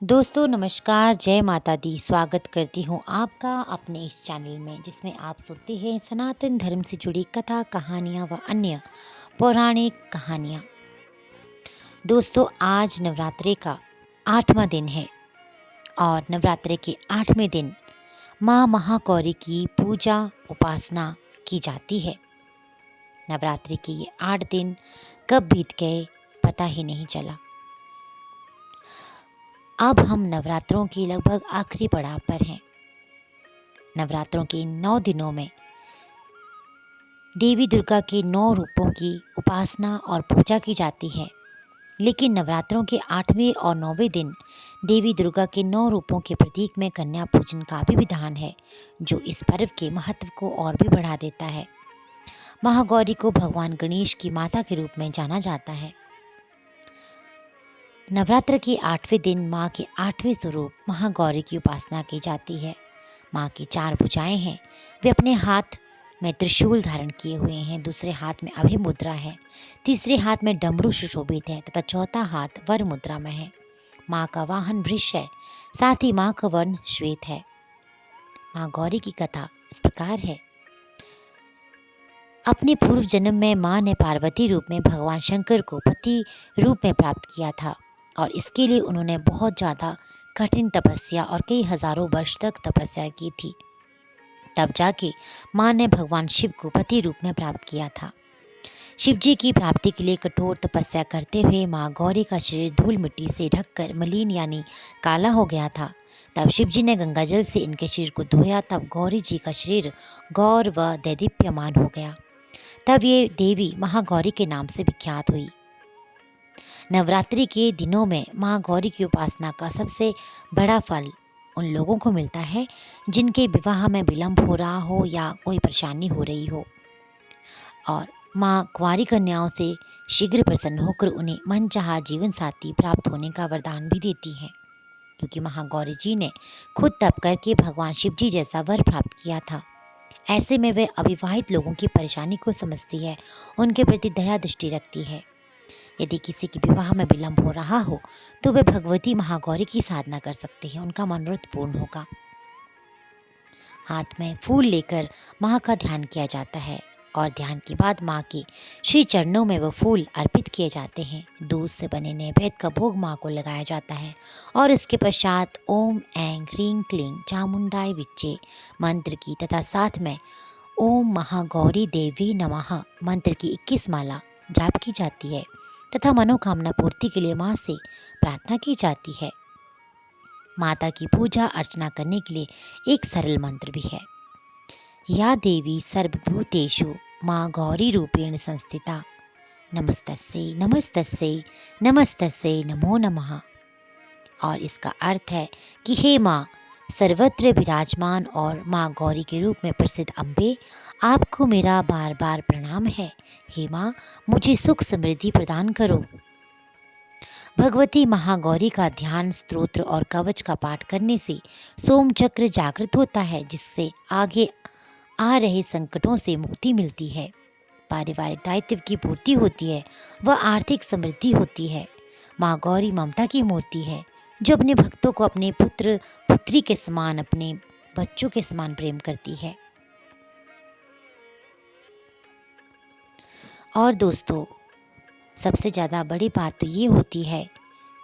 दोस्तों नमस्कार, जय माता दी। स्वागत करती हूँ आपका अपने इस चैनल में, जिसमें आप सुनते हैं सनातन धर्म से जुड़ी कथा, कहानियाँ व अन्य पौराणिक कहानियाँ। दोस्तों आज नवरात्रि का 8वां दिन है और नवरात्रि के 8वें दिन माँ महागौरी की पूजा उपासना की जाती है। नवरात्रि के ये 8 दिन कब बीत गए पता ही नहीं चला। अब हम नवरात्रों की लगभग आखिरी पड़ाव पर हैं। नवरात्रों के इन 9 दिनों में देवी दुर्गा के 9 रूपों की उपासना और पूजा की जाती है, लेकिन नवरात्रों के 8वें और 9वें दिन देवी दुर्गा के 9 रूपों के प्रतीक में कन्या पूजन का भी विधान है, जो इस पर्व के महत्व को और भी बढ़ा देता है। महागौरी को भगवान गणेश की माता के रूप में जाना जाता है। नवरात्र के 8वें दिन माँ के 8वें स्वरूप महागौरी की उपासना की जाती है। माँ की 4 भुजाएं हैं। वे अपने हाथ में त्रिशूल धारण किए हुए हैं, दूसरे हाथ में अभय मुद्रा है, तीसरे हाथ में डमरू सुशोभित है तथा चौथा हाथ वर मुद्रा में है। माँ का वाहन वृष है, साथ ही माँ का वर्ण श्वेत है। माँ गौरी की कथा इस प्रकार है। अपने पूर्व जन्म में माँ ने पार्वती रूप में भगवान शंकर को पति रूप में प्राप्त किया था और इसके लिए उन्होंने बहुत ज़्यादा कठिन तपस्या और कई हजारों वर्ष तक तपस्या की थी। तब जाके माँ ने भगवान शिव को पति रूप में प्राप्त किया था। शिव जी की प्राप्ति के लिए कठोर तपस्या करते हुए माँ गौरी का शरीर धूल मिट्टी से ढककर मलिन यानी काला हो गया था। तब शिव जी ने गंगा जल से इनके शरीर को धोया। तब गौरी जी का शरीर गौर व दैदीप्यमान हो गया। तब ये देवी महागौरी के नाम से विख्यात हुई। नवरात्रि के दिनों में माँ गौरी की उपासना का सबसे बड़ा फल उन लोगों को मिलता है जिनके विवाह में विलंब हो रहा हो या कोई परेशानी हो रही हो, और माँ कुंवारी कन्याओं से शीघ्र प्रसन्न होकर उन्हें मनचाहा जीवन साथी प्राप्त होने का वरदान भी देती हैं, क्योंकि महागौरी जी ने खुद तप करके भगवान शिव जी जैसा वर प्राप्त किया था। ऐसे में वे अविवाहित लोगों की परेशानी को समझती है, उनके प्रति दया दृष्टि रखती है। यदि किसी के विवाह में विलंब हो रहा हो तो वे भगवती महागौरी की साधना कर सकते हैं, उनका मनोरथ पूर्ण होगा। हाथ में फूल लेकर माँ का ध्यान किया जाता है और ध्यान के बाद माँ के श्री चरणों में वो फूल अर्पित किए जाते हैं। दूध से बने नैवेद्य का भोग माँ को लगाया जाता है और इसके पश्चात ओम ऐं ह्रीं क्लीं चामुंडाय विच्चे मंत्र की तथा साथ में ओम महागौरी देवी नमः मंत्र की 21 माला जाप की जाती है तथा मनोकामना पूर्ति के लिए माँ से प्रार्थना की जाती है। माता की पूजा अर्चना करने के लिए एक सरल मंत्र भी है। या देवी सर्वभूतेषु माँ गौरी रूपेण संस्थिता नमस्तस्यै नमस्तस्यै नमस्तस्यै नमो नमः। और इसका अर्थ है कि हे माँ सर्वत्र विराजमान और माँ गौरी के रूप में प्रसिद्ध अम्बे, आपको मेरा बार बार प्रणाम है। हे माँ मुझे सुख समृद्धि प्रदान करो। भगवती महागौरी का ध्यान, स्तोत्र और कवच का पाठ करने से सोम चक्र जागृत होता है, जिससे आगे आ रहे संकटों से मुक्ति मिलती है, पारिवारिक दायित्व की पूर्ति होती है व आर्थिक समृद्धि होती है। माँ गौरी ममता की मूर्ति है, जो अपने भक्तों को अपने पुत्र पुत्री के समान, अपने बच्चों के समान प्रेम करती है। और दोस्तों सबसे ज़्यादा बड़ी बात तो ये होती है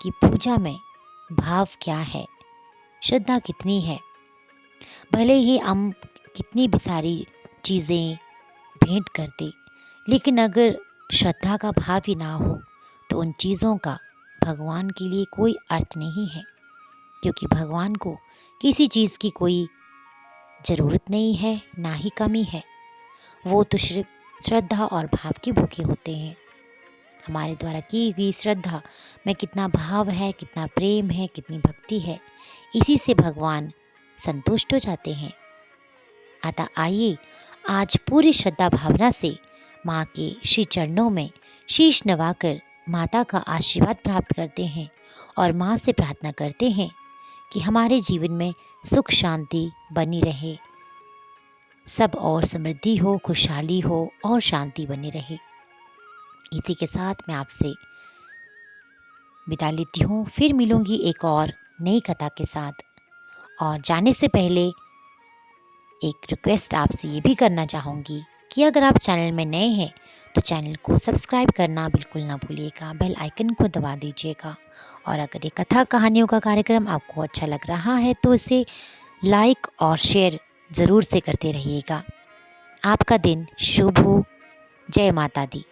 कि पूजा में भाव क्या है, श्रद्धा कितनी है। भले ही हम कितनी भी सारी चीज़ें भेंट कर दें, लेकिन अगर श्रद्धा का भाव ही ना हो तो उन चीज़ों का भगवान के लिए कोई अर्थ नहीं है, क्योंकि भगवान को किसी चीज़ की कोई ज़रूरत नहीं है, ना ही कमी है। वो तो सिर्फ श्रद्धा और भाव के भूखे होते हैं। हमारे द्वारा की गई श्रद्धा में कितना भाव है, कितना प्रेम है, कितनी भक्ति है, इसी से भगवान संतुष्ट हो जाते हैं। अतः आइए आज पूरी श्रद्धा भावना से माँ के श्री चरणों में शीश नवाकर माता का आशीर्वाद प्राप्त करते हैं और माँ से प्रार्थना करते हैं कि हमारे जीवन में सुख शांति बनी रहे, सब और समृद्धि हो, खुशहाली हो और शांति बनी रहे। इसी के साथ मैं आपसे विदा लेती हूँ। फिर मिलूँगी एक और नई कथा के साथ। और जाने से पहले एक रिक्वेस्ट आपसे ये भी करना चाहूँगी कि अगर आप चैनल में नए हैं तो चैनल को सब्सक्राइब करना बिल्कुल ना भूलिएगा, बेल आइकन को दबा दीजिएगा। और अगर ये कथा कहानियों का कार्यक्रम आपको अच्छा लग रहा है तो इसे लाइक और शेयर ज़रूर से करते रहिएगा। आपका दिन शुभ हो। जय माता दी।